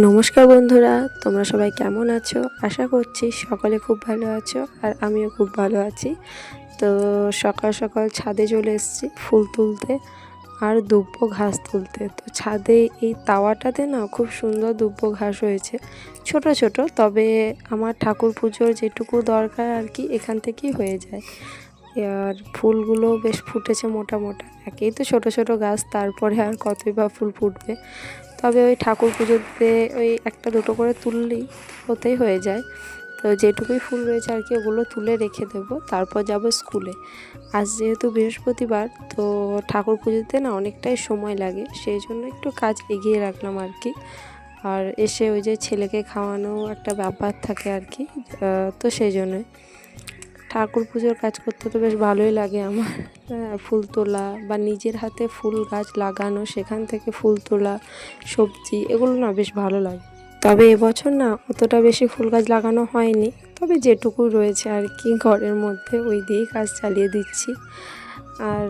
নমস্কার বন্ধুরা, তোমরা সবাই কেমন আছো? আশা করছি সকলে খুব ভালো আছো আর আমিও খুব ভালো আছি। তো সকাল সকাল ছাদে চলে এসেছি ফুল তুলতে আর দুব্বো ঘাস তুলতে। তো ছাদে এই তাওয়াটাতে না খুব সুন্দর দুব্বো ঘাস হয়েছে, ছোট ছোট, তবে আমার ঠাকুর পুজোর যেটুকু দরকার আর কি এখান থেকেই হয়ে যায়। আর ফুলগুলো বেশ ফুটেছে মোটা মোটা, একেই তো ছোট ছোট গাছ, তারপরে আর কতই বা ফুল ফুটবে। তবে ওই ঠাকুর পুজোতে ওই একটা দুটো করে তুললেই হতেই হয়ে যায়। তো যেটুকুই ফুল রয়েছে আর কি ওগুলো তুলে রেখে দেবো, তারপর যাব স্কুলে। আজ যেহেতু বৃহস্পতিবার, তো ঠাকুর পুজোতে না অনেকটাই সময় লাগে, সেই জন্য একটু কাজ এগিয়ে রাখলাম আর কি। আর এসে ওই যে ছেলেকে খাওয়ানো একটা ব্যাপার থাকে আর কি, তো সেই জন্যই ঠাকুর পুজোর কাজ করতে তো বেশ ভালোই লাগে আমার। ফুল তোলা বা নিজের হাতে ফুল গাছ লাগানো, সেখান থেকে ফুল তোলা, সবজি, এগুলো না বেশ ভালো লাগে। তবে এবছর না অতটা বেশি ফুল গাছ লাগানো হয়নি, তবে যেটুকু রয়েছে আর কি ঘরের মধ্যে ওই দিয়েই কাজ চালিয়ে দিচ্ছি। আর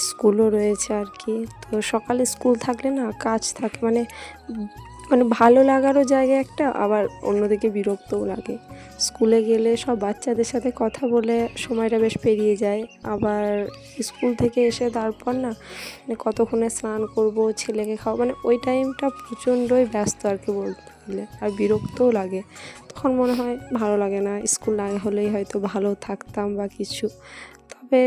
স্কুলও রয়েছে আর কি, তো সকালে স্কুল থাকলে না কাজ থাকে, মানে মানে ভালো লাগারও জায়গা একটা, আবার অন্যদিকে বিরক্তও লাগে। স্কুলে গেলে সব বাচ্চাদের সাথে কথা বলে সময়টা বেশ পেরিয়ে যায়। আবার স্কুল থেকে এসে তারপর না মানে কতক্ষণে স্নান করব, ছেলেকে খাওয়া, মানে ওই টাইমটা প্রচণ্ডই ব্যস্ত আর কি বলতে গেলে, আর বিরক্তও লাগে। তখন মনে হয় ভালো লাগে না, স্কুল না হলেই হয়তো ভালো থাকতাম বা কিছু। তবে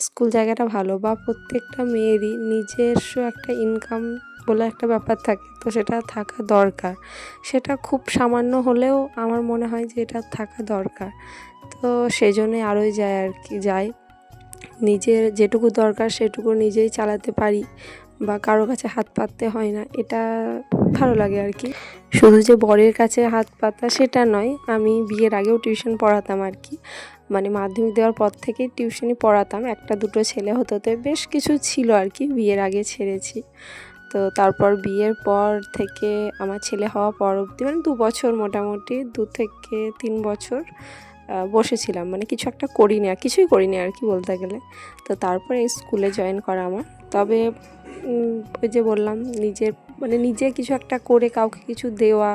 স্কুল জায়গাটা ভালো, বা প্রত্যেকটা মেয়েরই নিজস্ব একটা ইনকাম বলে একটা ব্যাপার থাকে, তো সেটা থাকা দরকার। সেটা খুব সামান্য হলেও আমার মনে হয় যে এটা থাকা দরকার। তো সেই জন্যই আরোই যায় আর কি, যাই নিজের যেটুকু দরকার সেটুকু নিজেই চালাতে পারি, বা কারো কাছে হাত পাততে হয় না, এটা ভালো লাগে আর কি। শুধু যে বরের কাছে হাত পাতা সেটা নয়, আমি বিয়ের আগেও টিউশন পড়াতাম আর কি, মানে মাধ্যমিক দেওয়ার পর থেকেই টিউশনি পড়াতাম। একটা দুটো ছেলে হতে হতে বেশ কিছু ছিল আর কি, বিয়ের আগে ছেড়েছি। তো তারপর বিয়ের পর থেকে আমার ছেলে হওয়া পর অবধি, মানে 2 বছর, মোটামুটি 2 থেকে 3 বছর বসেছিলাম, মানে কিছু একটা করিনি, আর কিছুই করিনি আর কি বলতে গেলে। তো তারপরে স্কুলে জয়েন করা আমার। তবে ওই যে বললাম, নিজের মানে নিজে কিছু একটা করে কাউকে কিছু দেওয়া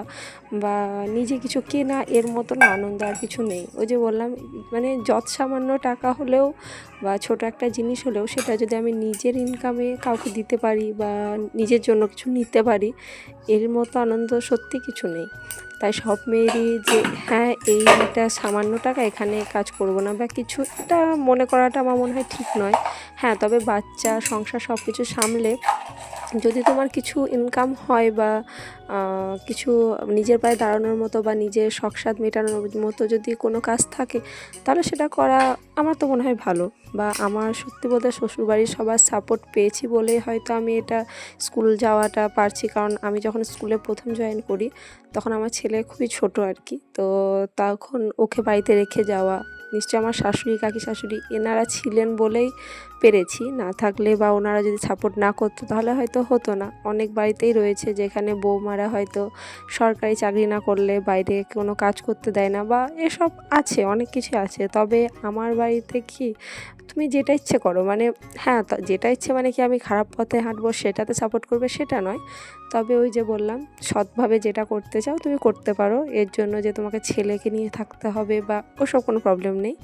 বা নিজে কিছু কেনা, এর মতন আনন্দ আর কিছু নেই। ওই যে বললাম, মানে যৎ সামান্য টাকা হলেও বা ছোট একটা জিনিস হলেও সেটা যদি আমি নিজের ইনকামে কাউকে দিতে পারি বা নিজের জন্য কিছু নিতে পারি, এর মতো আনন্দ সত্যি কিছু নেই। তাই সব মেয়েরই যে হ্যাঁ এইটা সামান্য টাকা, এখানে কাজ করব না বা কিছু, এটা মনে করাটা আমার মনে হয় ঠিক নয়। হ্যাঁ, তবে বাচ্চা, সংসার সব কিছু সামলে যদি তোমার কিছু ইনকাম হয় বা কিছু নিজের পায়ে দাঁড়ানোর মতো বা নিজের শখ সাধ মেটানোর মতো যদি কোনো কাজ থাকে, তাহলে সেটা করা আমার তো মনে হয় ভালো। বা আমার সত্যি বলতে শ্বশুরবাড়ির সবার সাপোর্ট পেয়েছি বলেই হয়তো আমি এটা স্কুল যাওয়াটা পারছি। কারণ আমি যখন স্কুলে প্রথম জয়েন করি, তখন আমার ছেলে খুবই ছোট আর কি, তো তখন ওকে বাড়িতে রেখে যাওয়া, নিশ্চয়ই আমার শাশুড়ি, কাকি শাশুড়ি এনারা ছিলেন বলেই পেরেছি, না থাকলে বা ওনারা যদি সাপোর্ট না করতো তাহলে হয়তো হতো না। অনেক বাড়িতেই রয়েছে যেখানে বৌমারা হয়তো সরকারি চাকরি না করলে বাইরে কোনো কাজ করতে দেয় না, বা এসব আছে, অনেক কিছু আছে। তবে আমার বাড়িতে কি, তুমি যেটা ইচ্ছে করো, মানে হ্যাঁ যেটা ইচ্ছে, মানে কি আমি খারাপ পথে হাঁটবো সেটাতে সাপোর্ট করবে সেটা নয়। তবে ওই যে বললাম, সৎভাবে যেটা করতে চাও তুমি করতে পারো, এর জন্য যে তোমাকে ছেলেকে নিয়ে থাকতে হবে বা ওসব কোনো প্রবলেম নেই।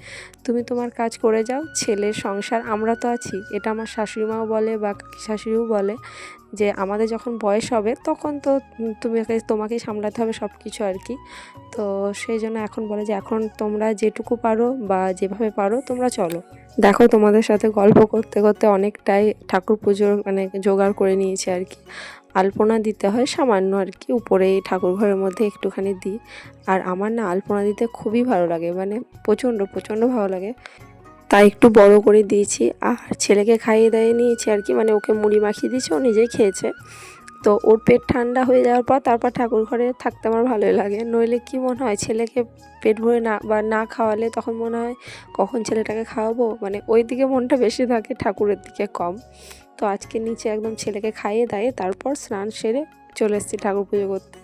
তুমি তোমার কাজ করে যাও, ছেলের সংসার আমরা তো আছি। এটা আমার শাশুড়ি মাও বলে বা কাকি শাশুড়িও বলে যে আমাদের যখন বয়স হবে তখন তো তোমাকেই সামলাতে হবে সব কিছু আর কি। তো সেই জন্য এখন বলে যে এখন তোমরা যেটুকু পারো বা যেভাবে পারো তোমরা চলো। দেখো, তোমাদের সাথে গল্প করতে করতে অনেকটাই ঠাকুর পুজোর মানে জোগাড় করে নিয়েছি আর কি। আলপনা দিতে হয় সামান্য আর কি, উপরে ঠাকুর ঘরের মধ্যে একটুখানি দিই। আর আমার না আলপনা দিতে খুবই ভালো লাগে, মানে প্রচণ্ড প্রচণ্ড ভালো লাগে। তাই একটু বড় করে দিয়েছি, আর ছেলেকে খাইয়ে দাইয়ে নিয়েছি আর কি, মানে ওকে মুড়ি মাখিয়ে দিয়েছি, ও নিজেই খেয়েছে। তো ওর পেট ঠান্ডা হয়ে যাওয়ার পর তারপর ঠাকুর ঘরে থাকতে আমার ভালোই লাগে। নইলে কি মনে হয়, ছেলেকে পেট ভরে না বা না খাওয়ালে তখন মনে হয় কখন ছেলেটাকে খাওয়াবো, মানে ওই দিকে মনটা বেশি থাকে, ঠাকুরের দিকে কম। তো আজকে নিচে একদম ছেলেকে খাইয়ে দাইয়ে তারপর স্নান সেরে চলে এসেছি ঠাকুর পুজো করতে।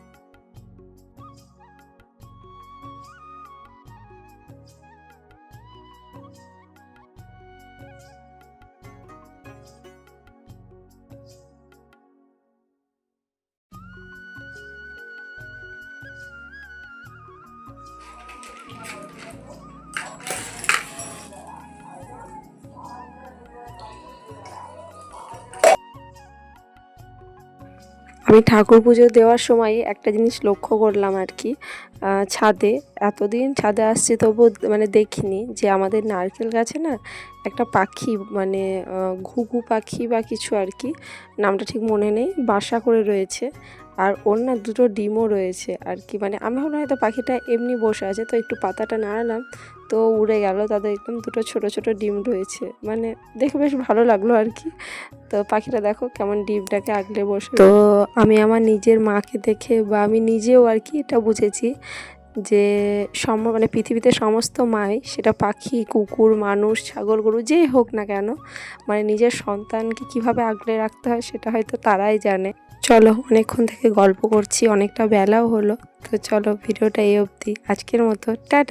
আমি ঠাকুর পুজো দেওয়ার সময় একটা জিনিস লক্ষ্য করলাম আর কি, ছাদে এতদিন ছাদে আসছি তবু মানে দেখিনি যে আমাদের নারকেল গাছে না একটা পাখি মানে ঘুঘু পাখি বা কিছু আর কি, নামটা ঠিক মনে নেই, বাসা করে রয়েছে। আর ওর না দুটো ডিমও রয়েছে আর কি, মানে আমি ভাবলাম হয়তো পাখিটা এমনি বসে আছে, তো একটু পাতাটা নাড়ালাম তো উড়ে গেল, তাদের একদম দুটো ছোট ছোট ডিম রয়েছে, মানে দেখে বেশ ভালো লাগলো আর কি। তো পাখিটা দেখো কেমন ডিমটাকে আগলে বসে। তো আমি আমার নিজের মাকে দেখে বা আমি নিজেও আর কি এটা বুঝেছি যে মানে পৃথিবীতে সমস্ত মাই, সেটা পাখি, কুকুর, মানুষ, ছাগল, গরু যেই হোক না কেন, মানে নিজের সন্তানকে কিভাবে আগলে রাখতে হয় সেটা হয়তো তারাই জানে। চলো, অনেকক্ষণ থেকে গল্প করছি, অনেকটা বেলাও হলো, তো চলো ভিডিওটা এই অবধি, আজকের মতো টাটা।